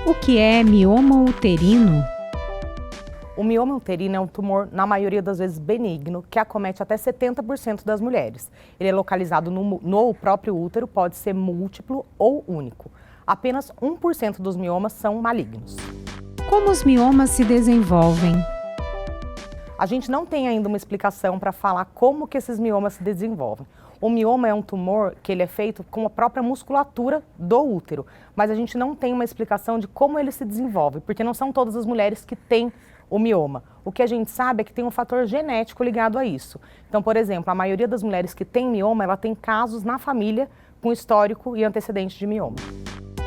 O que é mioma uterino? O mioma uterino é um tumor, na maioria das vezes, benigno, que acomete até 70% das mulheres. Ele é localizado no próprio útero, pode ser múltiplo ou único. Apenas 1% dos miomas são malignos. Como os miomas se desenvolvem? A gente não tem ainda uma explicação para falar como que esses miomas se desenvolvem. O mioma é um tumor que ele é feito com a própria musculatura do útero, mas a gente não tem uma explicação de como ele se desenvolve, porque não são todas as mulheres que têm o mioma. O que a gente sabe é que tem um fator genético ligado a isso. Então, por exemplo, a maioria das mulheres que tem mioma, ela tem casos na família com histórico e antecedente de mioma.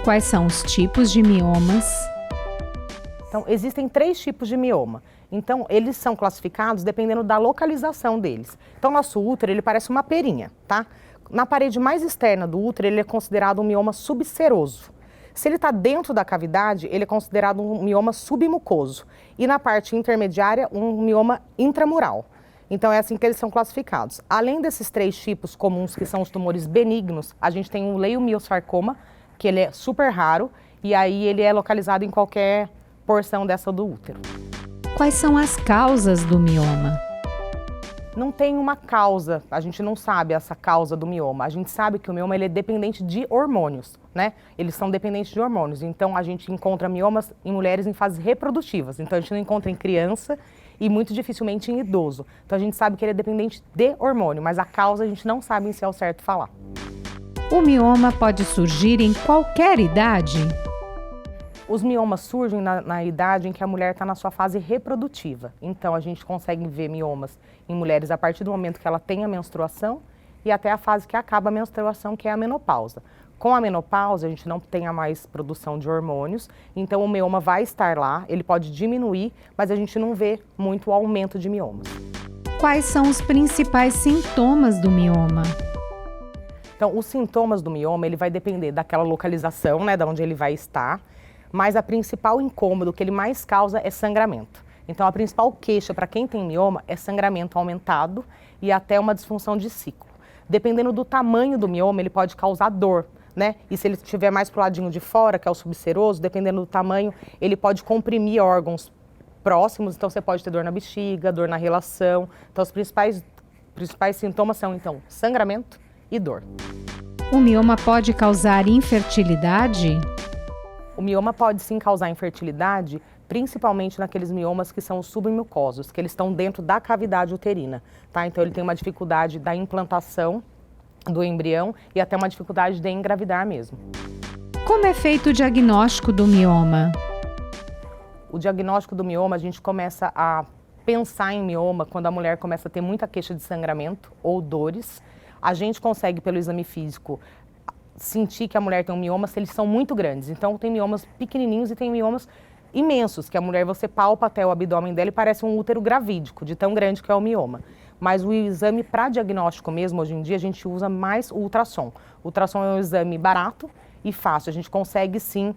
Quais são os tipos de miomas? Então, existem 3 tipos de mioma. Então, eles são classificados dependendo da localização deles. Então, nosso útero, ele parece uma perinha, tá? Na parede mais externa do útero, ele é considerado um mioma subseroso. Se ele está dentro da cavidade, ele é considerado um mioma submucoso. E na parte intermediária, um mioma intramural. Então, é assim que eles são classificados. Além desses 3 tipos comuns, que são os tumores benignos, a gente tem o leiomiosarcoma, que ele é super raro, e aí ele é localizado em qualquer porção dessa do útero. Quais são as causas do mioma? Não tem uma causa, a gente não sabe essa causa do mioma. A gente sabe que o mioma ele é dependente de hormônios, né? Eles são dependentes de hormônios. Então, a gente encontra miomas em mulheres em fases reprodutivas. Então, a gente não encontra em criança e muito dificilmente em idoso. Então, a gente sabe que ele é dependente de hormônio, mas a causa a gente não sabe se é o certo falar. O mioma pode surgir em qualquer idade? Os miomas surgem na idade em que a mulher está na sua fase reprodutiva. Então, a gente consegue ver miomas em mulheres a partir do momento que ela tem a menstruação e até a fase que acaba a menstruação, que é a menopausa. Com a menopausa, a gente não tem a mais produção de hormônios, então o mioma vai estar lá, ele pode diminuir, mas a gente não vê muito o aumento de miomas. Quais são os principais sintomas do mioma? Então, os sintomas do mioma, ele vai depender daquela localização, né, de onde ele vai estar, mas a principal incômodo que ele mais causa é sangramento. Então, a principal queixa para quem tem mioma é sangramento aumentado e até uma disfunção de ciclo. Dependendo do tamanho do mioma, ele pode causar dor, né? E se ele estiver mais pro ladinho de fora, que é o subseroso, dependendo do tamanho, ele pode comprimir órgãos próximos, então você pode ter dor na bexiga, dor na relação. Então, os principais sintomas são, então, sangramento e dor. O mioma pode causar infertilidade? O mioma pode sim causar infertilidade, principalmente naqueles miomas que são submucosos, que eles estão dentro da cavidade uterina, tá? Então ele tem uma dificuldade da implantação do embrião e até uma dificuldade de engravidar mesmo. Como é feito o diagnóstico do mioma? O diagnóstico do mioma, a gente começa a pensar em mioma quando a mulher começa a ter muita queixa de sangramento ou dores. A gente consegue, pelo exame físico, sentir que a mulher tem um mioma se eles são muito grandes. Então, tem miomas pequenininhos e tem miomas imensos, que a mulher, você palpa até o abdômen dela e parece um útero gravídico, de tão grande que é o mioma. Mas o exame para diagnóstico mesmo, hoje em dia, a gente usa mais o ultrassom. O ultrassom é um exame barato e fácil. A gente consegue, sim,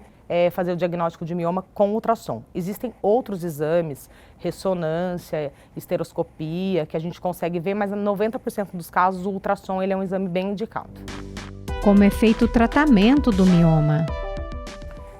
fazer o diagnóstico de mioma com ultrassom. Existem outros exames, ressonância, esteroscopia, que a gente consegue ver, mas em 90% dos casos o ultrassom ele é um exame bem indicado. Como é feito o tratamento do mioma?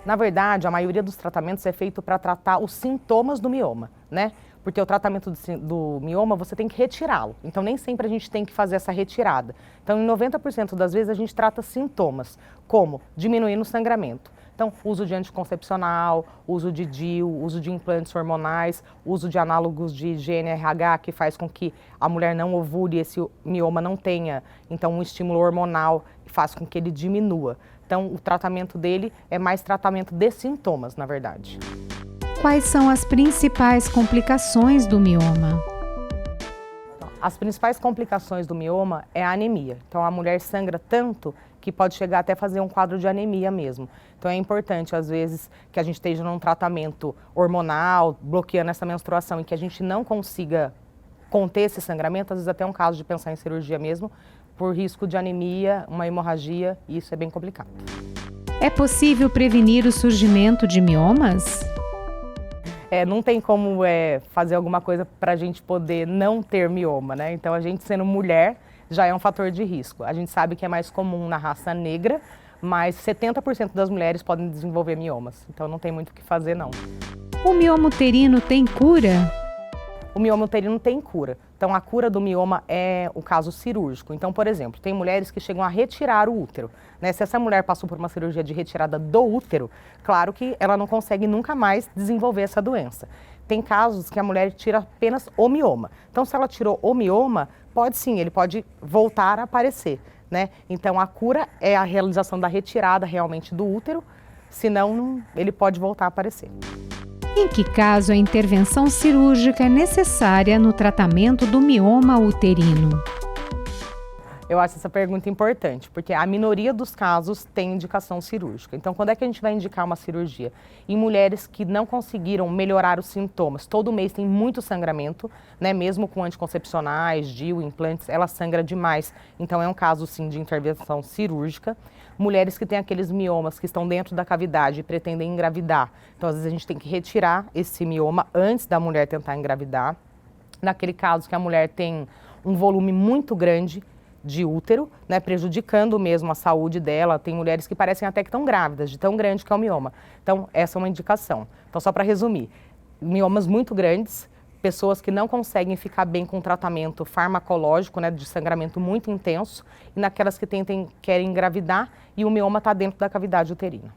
Na verdade, a maioria dos tratamentos é feito para tratar os sintomas do mioma, né? Porque o tratamento do mioma, você tem que retirá-lo. Então, nem sempre a gente tem que fazer essa retirada. Então, em 90% das vezes, a gente trata sintomas, como diminuir o sangramento. Então, uso de anticoncepcional, uso de DIU, uso de implantes hormonais, uso de análogos de GnRH, que faz com que a mulher não ovule e esse mioma não tenha, então, um estímulo hormonal que faz com que ele diminua. Então, o tratamento dele é mais tratamento de sintomas, na verdade. Quais são as principais complicações do mioma? As principais complicações do mioma é a anemia. Então, a mulher sangra tanto que pode chegar até fazer um quadro de anemia mesmo. Então, é importante, às vezes, que a gente esteja num tratamento hormonal, bloqueando essa menstruação, e que a gente não consiga conter esse sangramento, às vezes até um caso de pensar em cirurgia mesmo, por risco de anemia, uma hemorragia, e isso é bem complicado. É possível prevenir o surgimento de miomas? Não tem como fazer alguma coisa para a gente poder não ter mioma, né? Então, a gente sendo mulher já é um fator de risco. A gente sabe que é mais comum na raça negra, mas 70% das mulheres podem desenvolver miomas, então não tem muito o que fazer não. O mioma uterino tem cura? O mioma uterino tem cura. Então, a cura do mioma é o caso cirúrgico. Então, por exemplo, tem mulheres que chegam a retirar o útero, né? Se essa mulher passou por uma cirurgia de retirada do útero, claro que ela não consegue nunca mais desenvolver essa doença. Tem casos que a mulher tira apenas o mioma. Então, se ela tirou o mioma, pode sim, ele pode voltar a aparecer, né? Então, a cura é a realização da retirada realmente do útero, senão ele pode voltar a aparecer. Em que caso a intervenção cirúrgica é necessária no tratamento do mioma uterino? Eu acho essa pergunta importante, porque a minoria dos casos tem indicação cirúrgica. Então, quando é que a gente vai indicar uma cirurgia? Em mulheres que não conseguiram melhorar os sintomas. Todo mês tem muito sangramento, né? Mesmo com anticoncepcionais, DIU, implantes, ela sangra demais. Então, é um caso, sim, de intervenção cirúrgica. Mulheres que têm aqueles miomas que estão dentro da cavidade e pretendem engravidar. Então, às vezes, a gente tem que retirar esse mioma antes da mulher tentar engravidar. Naquele caso que a mulher tem um volume muito grande de útero, né, prejudicando mesmo a saúde dela. Tem mulheres que parecem até que estão grávidas, de tão grande que é o mioma. Então, essa é uma indicação. Então, só para resumir, miomas muito grandes, pessoas que não conseguem ficar bem com tratamento farmacológico, né, de sangramento muito intenso, e naquelas que querem engravidar e o mioma está dentro da cavidade uterina.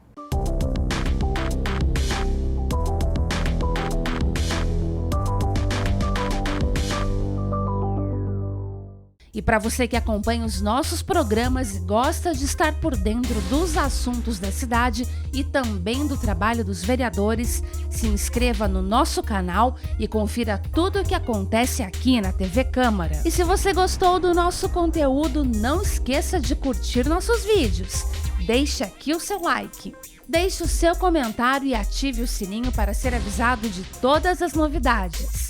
E para você que acompanha os nossos programas e gosta de estar por dentro dos assuntos da cidade e também do trabalho dos vereadores, se inscreva no nosso canal e confira tudo o que acontece aqui na TV Câmara. E se você gostou do nosso conteúdo, não esqueça de curtir nossos vídeos. Deixe aqui o seu like. Deixe o seu comentário e ative o sininho para ser avisado de todas as novidades.